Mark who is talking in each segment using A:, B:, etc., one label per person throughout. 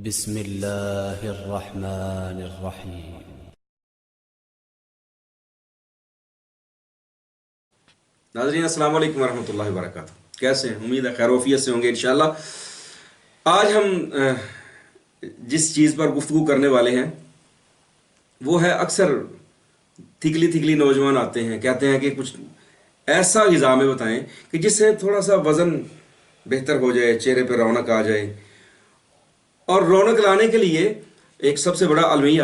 A: بسم اللہ الرحمن الرحیم۔
B: ناظرین السلام علیکم ورحمۃ اللہ وبرکاتہ، کیسے ہیں؟ امید ہے خیر وفیت سے ہوں گے انشاءاللہ۔ آج ہم جس چیز پر گفتگو کرنے والے ہیں وہ ہے، اکثر تھکلی نوجوان آتے ہیں، کہتے ہیں کہ کچھ ایسا غذا میں بتائیں کہ جس سے تھوڑا سا وزن بہتر ہو جائے، چہرے پہ رونق آ جائے۔ اور رونق لانے کے لیے ایک سب سے بڑا المیہ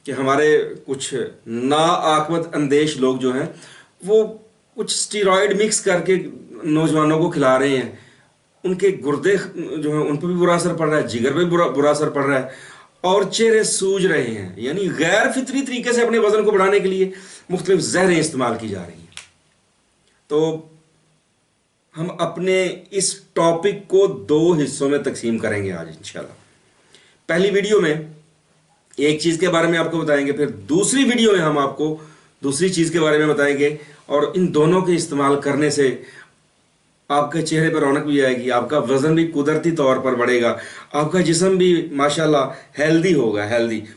B: کہ ہمارے کچھ ناعاقبت اندیش لوگ جو ہیں وہ کچھ اسٹیرائڈ مکس کر کے نوجوانوں کو کھلا رہے ہیں۔ ان کے گردے جو ہیں ان پہ بھی برا اثر پڑ رہا ہے، جگر پہ برا اثر پڑ رہا ہے، اور چہرے سوج رہے ہیں۔ یعنی غیر فطری طریقے سے اپنے وزن کو بڑھانے کے لیے مختلف زہریں استعمال کی جا رہی ہیں۔ تو ہم اپنے اس ٹاپک کو 2 حصوں میں تقسیم کریں گے آج انشاءاللہ۔ پہلی ویڈیو میں ایک چیز کے بارے میں آپ کو بتائیں گے، پھر دوسری ویڈیو میں ہم آپ کو دوسری چیز کے بارے میں بتائیں گے، اور ان دونوں کے استعمال کرنے سے آپ کے چہرے پر رونق بھی آئے گی، آپ کا وزن بھی قدرتی طور پر بڑھے گا، آپ کا جسم بھی ماشاءاللہ ہیلدی ہوگا،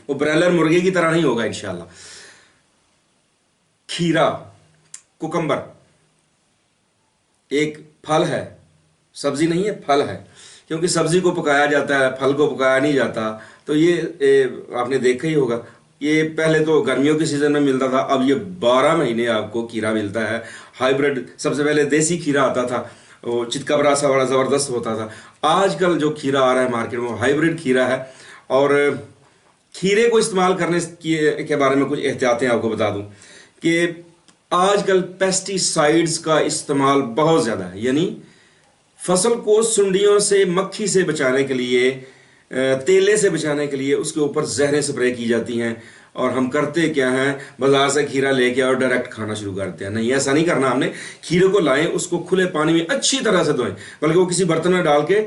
B: وہ برائلر مرغے کی طرح نہیں ہوگا انشاءاللہ۔ کھیرا، کوکمبر ایک پھل ہے، سبزی نہیں ہے، پھل ہے، کیونکہ سبزی کو پکایا جاتا ہے، پھل کو پکایا نہیں جاتا۔ تو یہ آپ نے دیکھا ہی ہوگا، یہ پہلے تو گرمیوں کے سیزن میں ملتا تھا، اب یہ 12 مہینے آپ کو کھیرا ملتا ہے۔ ہائیبریڈ، سب سے پہلے دیسی کھیرا آتا تھا، وہ چتکا برا سا بڑا زبردست ہوتا تھا۔ آج کل جو کھیرا آ رہا ہے مارکیٹ میں وہ ہائیبریڈ کھیرا ہے۔ اور کھیرے کو استعمال کرنے کے بارے میں کچھ احتیاطیں آپ کو بتا دوں کہ آج کل پیسٹی سائیڈز کا استعمال بہت زیادہ ہے، یعنی فصل کو سنڈیوں سے، مکھی سے بچانے کے لیے، تیلے سے بچانے کے لیے اس کے اوپر زہریں سپرے کی جاتی ہیں۔ اور ہم کرتے کیا ہیں، بازار سے کھیرا لے کے اور ڈائریکٹ کھانا شروع کرتے ہیں۔ نہیں، ایسا نہیں کرنا ہم نے۔ کھیرے کو لائیں، اس کو کھلے پانی میں اچھی طرح سے دھوئیں، بلکہ وہ کسی برتن میں ڈال کے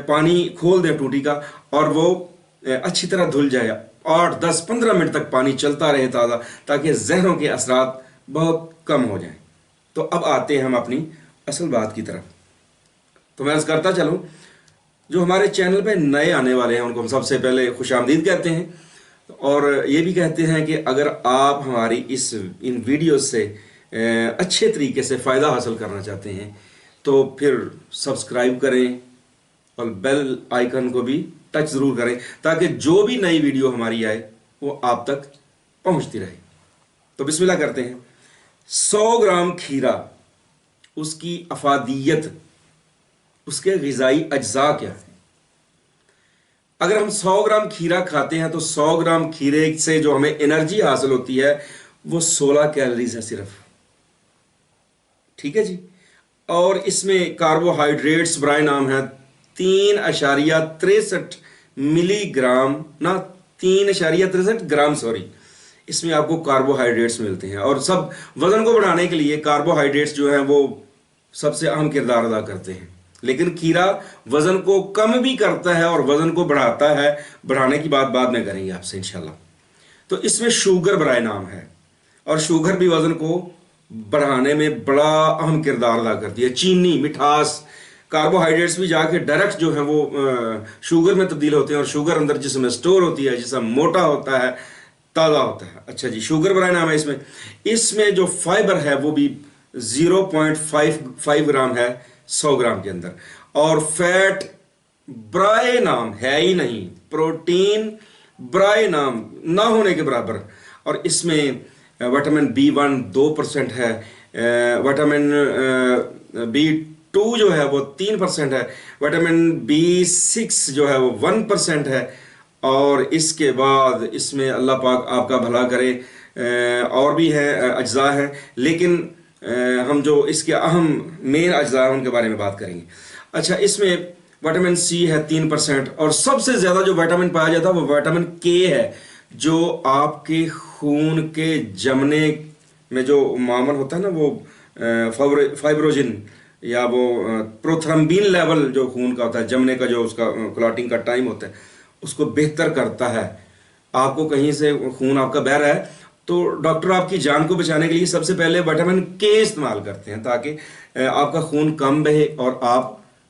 B: پانی کھول دیں ٹوٹی کا، اور وہ اچھی طرح دھل جائے۔ 8 10 15 منٹ تک پانی چلتا رہے تازہ، تاکہ زہروں کے اثرات بہت کم ہو جائیں۔ تو اب آتے ہیں ہم اپنی اصل بات کی طرف۔ تو میں عرض کرتا چلوں، جو ہمارے چینل پہ نئے آنے والے ہیں ان کو ہم سب سے پہلے خوش آمدید کہتے ہیں، اور یہ بھی کہتے ہیں کہ اگر آپ ہماری ان ویڈیوز سے اچھے طریقے سے فائدہ حاصل کرنا چاہتے ہیں تو پھر سبسکرائب کریں اور بیل آئیکن کو بھی ٹچ ضرور کریں، تاکہ جو بھی نئی ویڈیو ہماری آئے وہ آپ تک پہنچتی رہے۔ تو بسم اللہ کرتے ہیں۔ 100 گرام کھیرا، اس کی افادیت، اس کے غذائی اجزاء کیا ہیں؟ اگر ہم 100 گرام کھیرا کھاتے ہیں تو 100 گرام کھیرے سے جو ہمیں انرجی حاصل ہوتی ہے وہ 16 کیلریز ہے صرف، ٹھیک ہے جی۔ اور اس میں کاربوہائیڈریٹس برائے نام ہے 3.63 ملی گرام، نہ 3.63 گرام، اس میں آپ کو کاربوہائیڈریٹس ملتے ہیں۔ اور سب وزن کو بڑھانے کے لیے کاربوہائیڈریٹس جو ہیں وہ سب سے اہم کردار ادا کرتے ہیں، لیکن کھیرا وزن کو کم بھی کرتا ہے اور وزن کو بڑھاتا ہے۔ بڑھانے کی بات بعد میں کریں گے آپ سے انشاءاللہ۔ تو اس میں شوگر برائے نام ہے، اور شوگر بھی وزن کو بڑھانے میں بڑا اہم کردار ادا کرتی ہے۔ چینی، مٹھاس، کاربوہائیڈریٹس بھی جا کے ڈائریکٹ جو ہے وہ شوگر میں تبدیل ہوتے ہیں، اور شوگر اندر جسم میں سٹور ہوتی ہے، جسم موٹا ہوتا ہے، تازہ ہوتا ہے۔ اچھا جی، شوگر برائے نام ہے اس میں جو فائبر ہے وہ بھی 0.5 گرام ہے 100 گرام کے اندر، اور فیٹ برائے نام ہے ہی نہیں، پروٹین برائے نام نہ ہونے کے برابر۔ اور اس میں وٹامن B1 2% ہے، وٹامن B2 جو ہے وہ 3% ہے، وٹامن B6 جو ہے وہ 1% ہے، اور اس کے بعد اس میں اللہ پاک آپ کا بھلا کرے اور بھی ہے اجزاء ہیں، لیکن ہم جو اس کے اہم مین اجزاء ہیں ان کے بارے میں بات کریں گے۔ اچھا، اس میں وٹامن C ہے 3%، اور سب سے زیادہ جو وٹامن پایا جاتا ہے وہ وٹامن K ہے، جو آپ کے خون کے جمنے میں جو معمل ہوتا ہے نا، وہ فائبروجن یا وہ پروتھرمبین لیول جو خون کا ہوتا ہے، جمنے کا جو اس کا کلاٹنگ کا ٹائم ہوتا ہے، اس کو بہتر کرتا ہے۔ آپ کو کہیں سے خون آپ کا بہہ رہا ہے تو ڈاکٹر آپ کی جان کو بچانے کے لیے سب سے پہلے وٹامن K استعمال کرتے ہیں، تاکہ آپ کا خون کم بہے اور آپ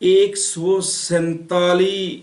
B: 147